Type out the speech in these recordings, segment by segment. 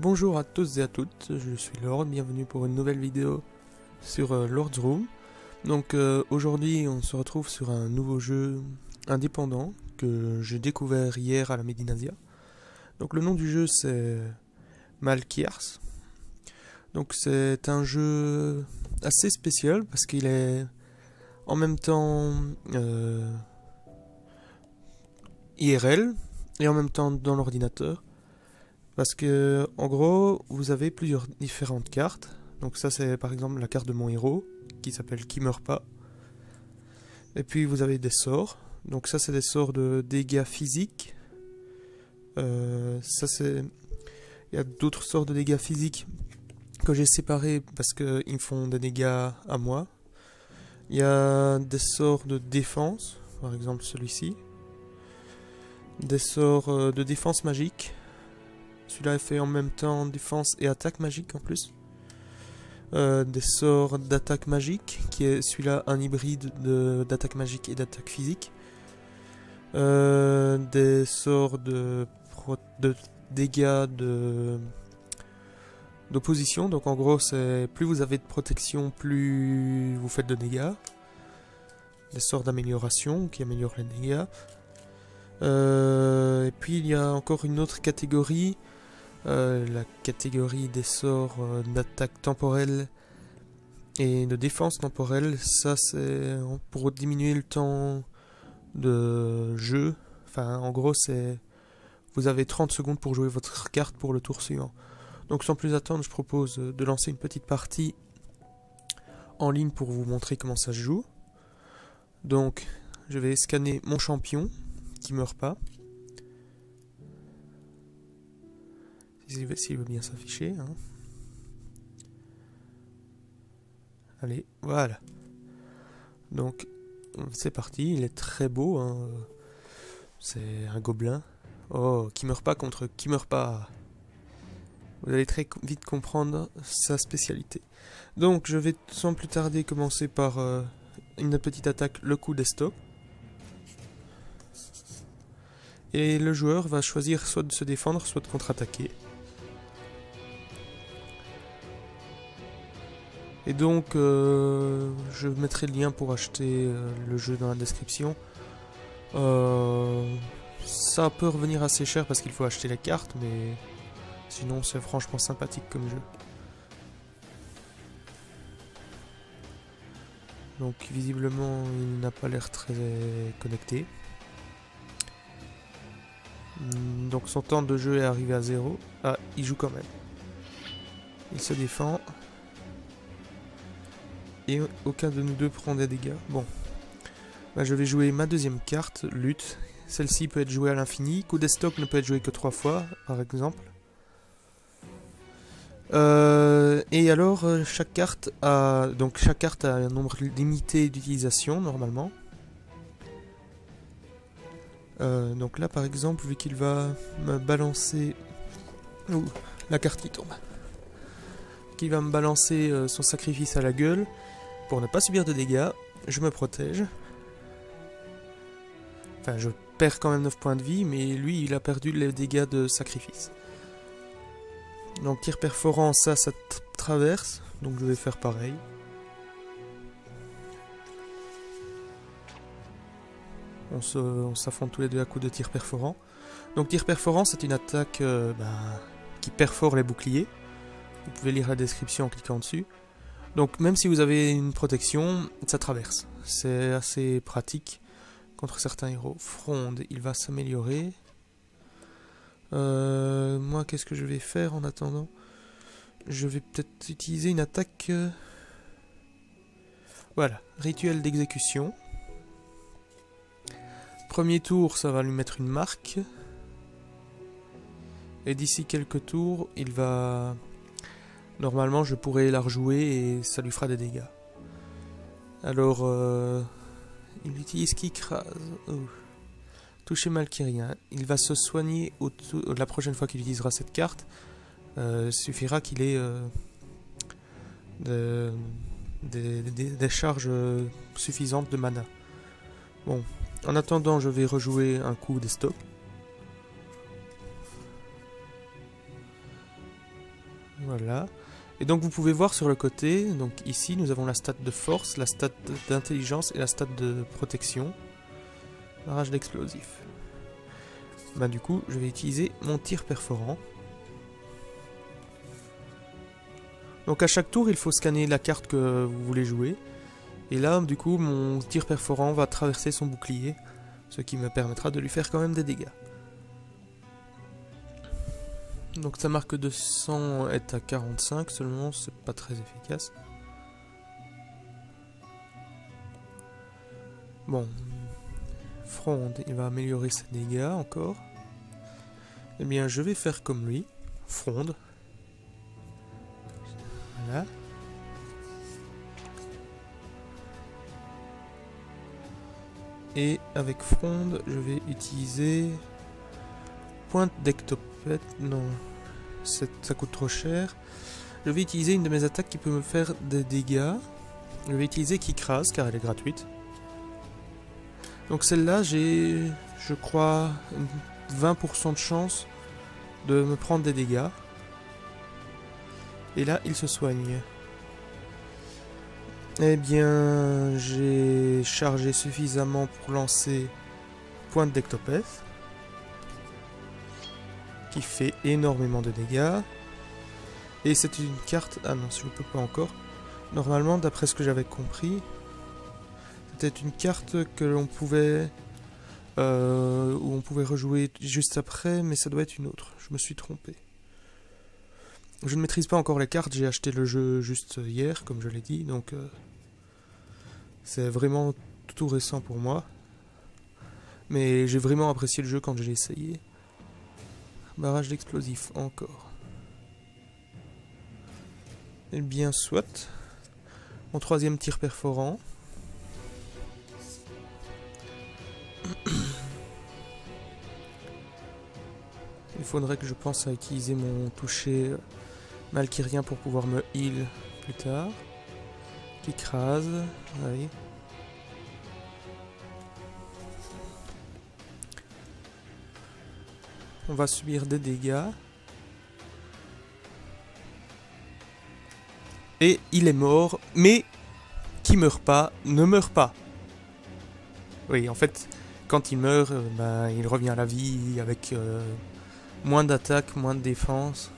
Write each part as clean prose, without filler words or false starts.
Bonjour à tous et à toutes, je suis Lord, bienvenue pour une nouvelle vidéo sur Lord's Room. Donc aujourd'hui on se retrouve sur un nouveau jeu indépendant que j'ai découvert hier à la Medinasia. Donc le nom du jeu c'est Malkiars. Donc c'est un jeu assez spécial parce qu'il est en même temps IRL et en même temps dans l'ordinateur. Parce que, en gros, vous avez plusieurs différentes cartes. Donc ça, c'est par exemple la carte de mon héros, qui s'appelle Qui meurt pas. Et puis vous avez des sorts. Donc ça, c'est des sorts de dégâts physiques. Ça, c'est... Il y a d'autres sorts de dégâts physiques que j'ai séparés parce qu'ils me font des dégâts à moi. Il y a des sorts de défense, par exemple celui-ci. Des sorts de défense magique. Celui-là fait en même temps défense et attaque magique en plus. Des sorts d'attaque magique, qui est celui-là un hybride d'attaque magique et d'attaque physique. Des sorts de dégâts d'opposition. Donc en gros, c'est plus vous avez de protection, plus vous faites de dégâts. Des sorts d'amélioration qui améliorent les dégâts. Et puis il y a encore une autre catégorie. La catégorie des sorts d'attaque temporelle et de défense temporelle, ça c'est pour diminuer le temps de jeu. Enfin, en gros, c'est vous avez 30 secondes pour jouer votre carte pour le tour suivant. Donc sans plus attendre, je propose de lancer une petite partie en ligne pour vous montrer comment ça se joue. Donc, je vais scanner mon champion qui meurt pas. S'il veut bien s'afficher. Hein. Allez, voilà. Donc, c'est parti. Il est très beau. Hein. C'est un gobelin. Oh, qui meurt pas contre qui meurt pas. Vous allez très vite comprendre sa spécialité. Donc, je vais sans plus tarder commencer par une petite attaque, le coup d'estoc. Et le joueur va choisir soit de se défendre, soit de contre-attaquer. Et donc, je mettrai le lien pour acheter le jeu dans la description. Ça peut revenir assez cher parce qu'il faut acheter les cartes, mais sinon c'est franchement sympathique comme jeu. Donc visiblement, il n'a pas l'air très connecté. Donc son temps de jeu est arrivé à 0. Ah, il joue quand même. Il se défend. Et aucun de nous deux prend des dégâts. Bon. Bah, je vais jouer ma deuxième carte, lutte. Celle-ci peut être jouée à l'infini. Coup d'estoc ne peut être joué que 3 fois, par exemple. Et alors, chaque carte a un nombre limité d'utilisation, normalement. Donc là, par exemple, vu qu'il va me balancer... Ouh, la carte qui tombe. Qu'il va me balancer son sacrifice à la gueule. Pour ne pas subir de dégâts, je me protège. Enfin, je perds quand même 9 points de vie, mais lui, il a perdu les dégâts de sacrifice. Donc, tir perforant, ça traverse. Donc, je vais faire pareil. On s'affronte tous les deux à coups de tir perforant. Donc, tir perforant, c'est une attaque qui perfore les boucliers. Vous pouvez lire la description en cliquant dessus. Donc même si vous avez une protection, ça traverse. C'est assez pratique contre certains héros. Fronde, il va s'améliorer. Moi, qu'est-ce que je vais faire en attendant? Je vais peut-être utiliser une attaque... Voilà, rituel d'exécution. Premier tour, ça va lui mettre une marque. Et d'ici quelques tours, il va... Normalement, je pourrais la rejouer et ça lui fera des dégâts. Alors, il utilise qui écrase. Toucher Malkirien. Il va se soigner la prochaine fois qu'il utilisera cette carte. Suffira qu'il ait des charges suffisantes de mana. Bon, en attendant, je vais rejouer un coup d'estoc. Voilà. Et donc vous pouvez voir sur le côté, donc ici nous avons la stat de force, la stat d'intelligence et la stat de protection. Barrage d'explosifs. Bah du coup je vais utiliser mon tir perforant. Donc à chaque tour il faut scanner la carte que vous voulez jouer. Et là du coup mon tir perforant va traverser son bouclier, ce qui me permettra de lui faire quand même des dégâts. Donc sa marque de sang est à 45 seulement, c'est pas très efficace. Bon, Fronde, il va améliorer ses dégâts encore. Eh bien je vais faire comme lui, Fronde. Voilà. Et avec Fronde, je vais utiliser pointe d'ectopète. Non, ça coûte trop cher. Je vais utiliser une de mes attaques qui peut me faire des dégâts. Je vais utiliser qui crase car elle est gratuite. Donc celle-là, j'ai, je crois, 20% de chance de me prendre des dégâts. Et là, il se soigne. Eh bien, j'ai chargé suffisamment pour lancer pointe d'ectopète, qui fait énormément de dégâts. Et c'est une carte... Ah non, je ne peux pas encore. Normalement, d'après ce que j'avais compris, c'était une carte que l'on pouvait... où on pouvait rejouer juste après, mais ça doit être une autre. Je me suis trompé. Je ne maîtrise pas encore les cartes, j'ai acheté le jeu juste hier, comme je l'ai dit, donc c'est vraiment tout récent pour moi. Mais j'ai vraiment apprécié le jeu quand je l'ai essayé. Barrage d'explosifs, encore. Eh bien, soit. Mon troisième tir perforant. Il faudrait que je pense à utiliser mon toucher Malkirien pour pouvoir me heal plus tard. Qui crase, oui. On va subir des dégâts. Et il est mort, mais qui meurt pas, ne meurt pas. Oui, en fait, quand il meurt, il revient à la vie avec moins d'attaque, moins de défense.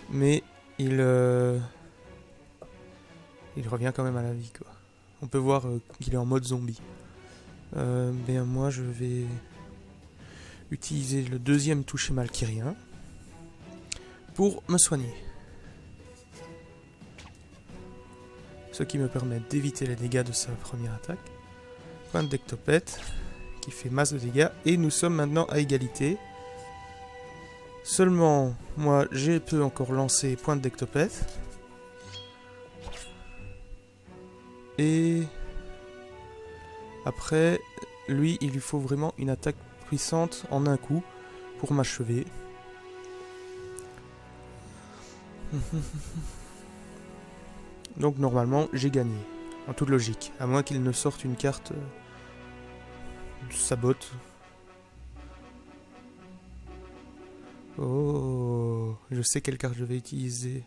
Mais il revient quand même à la vie, quoi. On peut voir qu'il est en mode zombie. Bien moi je vais utiliser le deuxième toucher Malkirien pour me soigner. Ce qui me permet d'éviter les dégâts de sa première attaque. Pointe d'ectopète qui fait masse de dégâts. Et nous sommes maintenant à égalité. Seulement, moi, je peux encore lancer pointe d'ectopète. Et après, lui, il lui faut vraiment une attaque puissante en un coup pour m'achever. Donc normalement, j'ai gagné. En toute logique. À moins qu'il ne sorte une carte de sabote. Oh, je sais quelle carte je vais utiliser.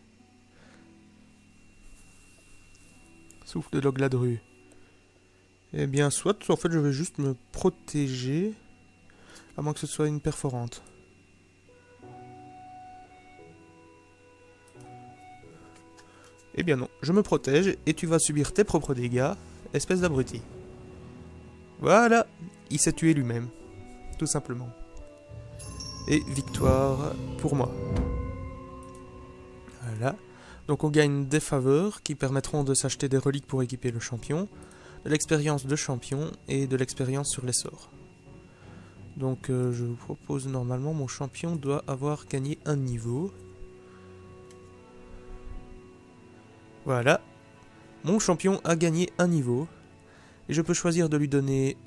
Souffle de Logladru. Eh bien, soit, en fait, je vais juste me protéger. À moins que ce soit une perforante. Eh bien non, je me protège et tu vas subir tes propres dégâts, espèce d'abruti. Voilà, il s'est tué lui-même. Tout simplement. Et victoire pour moi. Voilà. Donc on gagne des faveurs qui permettront de s'acheter des reliques pour équiper le champion, de l'expérience de champion et de l'expérience sur les sorts. Donc je vous propose normalement, mon champion doit avoir gagné un niveau. Voilà. Mon champion a gagné un niveau. Et je peux choisir de lui donner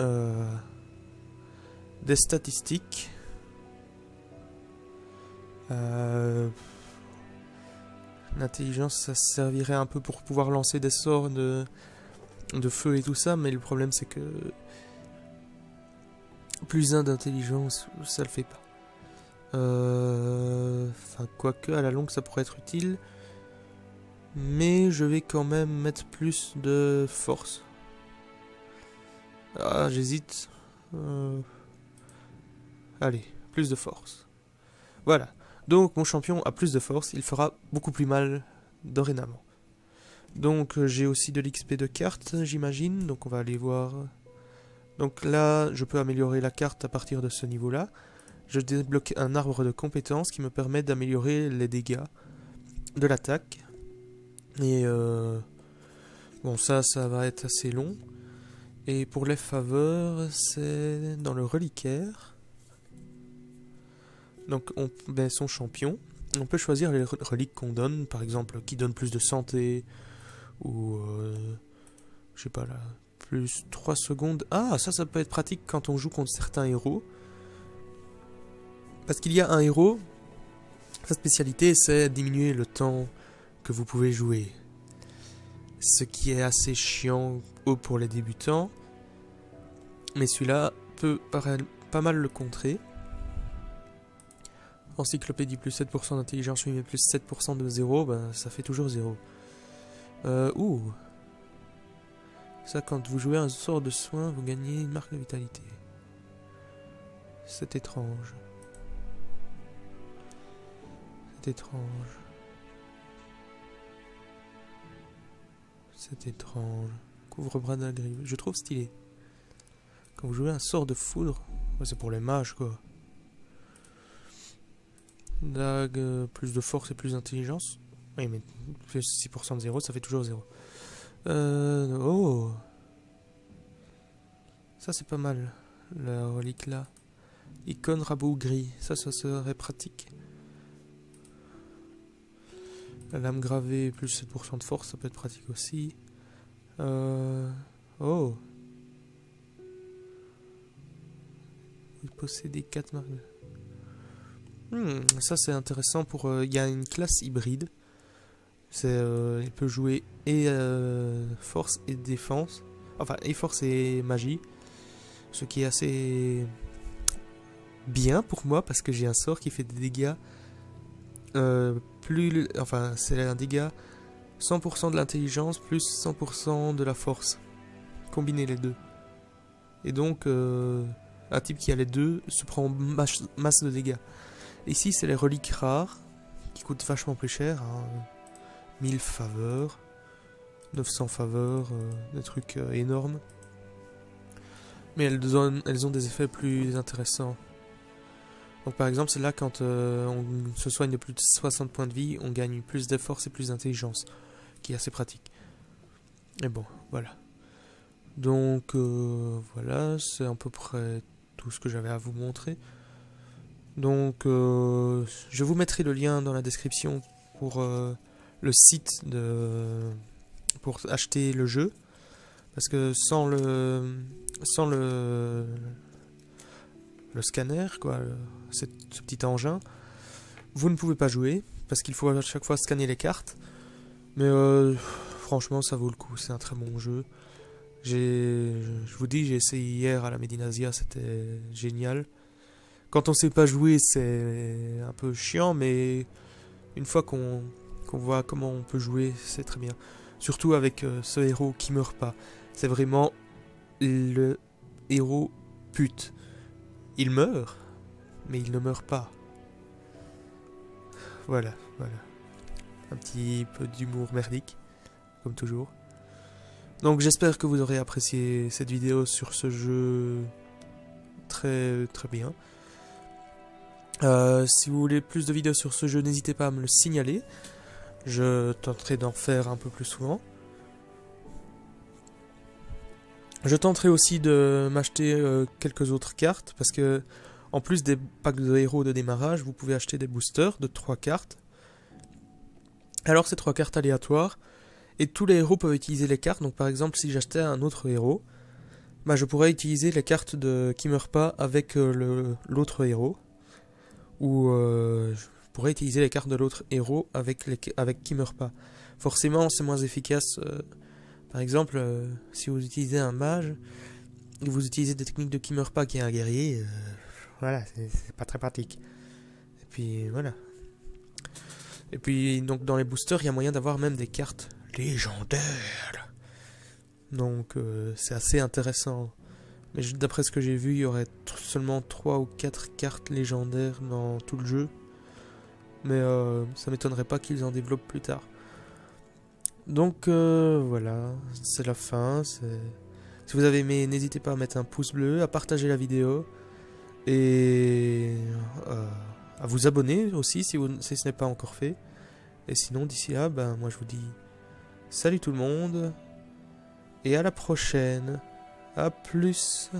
des statistiques. L'intelligence, ça servirait un peu pour pouvoir lancer des sorts de feu et tout ça, mais le problème c'est que plus 1 d'intelligence, ça le fait pas. Enfin, quoique, à la longue, ça pourrait être utile. Mais je vais quand même mettre plus de force. Ah, j'hésite. Allez, plus de force. Voilà. Donc, mon champion a plus de force. Il fera beaucoup plus mal dorénavant. Donc, j'ai aussi de l'XP de carte, j'imagine. Donc, on va aller voir. Donc là, je peux améliorer la carte à partir de ce niveau-là. Je débloque un arbre de compétences qui me permet d'améliorer les dégâts de l'attaque. Et bon, ça va être assez long. Et pour les faveurs, c'est dans le reliquaire. Donc on met son champion. On peut choisir les reliques qu'on donne, par exemple, qui donne plus de santé, ou je sais pas là, plus 3 secondes. Ah, ça peut être pratique quand on joue contre certains héros. Parce qu'il y a un héros, sa spécialité c'est diminuer le temps que vous pouvez jouer. Ce qui est assez chiant pour les débutants. Mais celui-là peut pas mal le contrer. Encyclopédie plus 7% d'intelligence humaine plus 7% de 0, ben, ça fait toujours 0. Ouh. Ça, quand vous jouez un sort de soin, vous gagnez une marque de vitalité. C'est étrange. C'est étrange. C'est étrange. Couvre-bras de la grille. Je trouve stylé. Quand vous jouez un sort de foudre, ouais, c'est pour les mages quoi. Dague, plus de force et plus d'intelligence. Oui, mais plus 6% de 0, ça fait toujours 0. Oh. Ça c'est pas mal. La relique là. Icône rabot gris. Ça serait pratique. La lame gravée, plus 7% de force, ça peut être pratique aussi. Oh. Vous possédez 4 marques. Ça c'est intéressant pour... Il y a une classe hybride. Il peut jouer et force et défense. Enfin, et force et magie. Ce qui est assez bien pour moi parce que j'ai un sort qui fait des dégâts enfin, c'est un dégât 100% de l'intelligence plus 100% de la force. Combiner les deux. Et donc, un type qui a les deux se prend masse de dégâts. Ici, c'est les reliques rares qui coûtent vachement plus cher. Hein. 1000 faveurs, 900 faveurs, des trucs énormes. Mais elles ont des effets plus intéressants. Donc par exemple, c'est là quand on se soigne de plus de 60 points de vie, on gagne plus de force et plus d'intelligence, qui est assez pratique. Et bon, voilà. Donc voilà, c'est à peu près tout ce que j'avais à vous montrer. Donc je vous mettrai le lien dans la description pour le site pour acheter le jeu. Parce que sans le scanner, quoi, ce petit engin, vous ne pouvez pas jouer, parce qu'il faut à chaque fois scanner les cartes. Mais franchement, ça vaut le coup, c'est un très bon jeu. Je vous dis, j'ai essayé hier à la Medinasia, c'était génial. Quand on sait pas jouer, c'est un peu chiant, mais une fois qu'on voit comment on peut jouer, c'est très bien. Surtout avec ce héros qui meurt pas. C'est vraiment le héros pute. Il meurt, mais il ne meurt pas. Voilà. Un petit peu d'humour merdique, comme toujours. Donc j'espère que vous aurez apprécié cette vidéo sur ce jeu très bien. Si vous voulez plus de vidéos sur ce jeu, n'hésitez pas à me le signaler. Je tenterai d'en faire un peu plus souvent. Je tenterai aussi de m'acheter quelques autres cartes, parce que en plus des packs de héros de démarrage, vous pouvez acheter des boosters de 3 cartes. Alors c'est 3 cartes aléatoires, et tous les héros peuvent utiliser les cartes. Donc par exemple, si j'achetais un autre héros, bah, je pourrais utiliser les cartes qui meurent pas avec l'autre héros. Ou je pourrais utiliser les cartes de l'autre héros avec qui meurt pas. Forcément, c'est moins efficace. Par exemple, si vous utilisez un mage, et vous utilisez des techniques de qui meurt pas qui est un guerrier, voilà, c'est pas très pratique. puis voilà. Et puis donc dans les boosters, il y a moyen d'avoir même des cartes légendaires. Donc c'est assez intéressant. Mais d'après ce que j'ai vu, il y aurait seulement 3 ou 4 cartes légendaires dans tout le jeu. Mais ça m'étonnerait pas qu'ils en développent plus tard. Donc voilà, c'est la fin. Si vous avez aimé, n'hésitez pas à mettre un pouce bleu, à partager la vidéo. Et à vous abonner aussi si ce n'est pas encore fait. Et sinon, d'ici là, ben, moi je vous dis salut tout le monde. Et à la prochaine. À plus.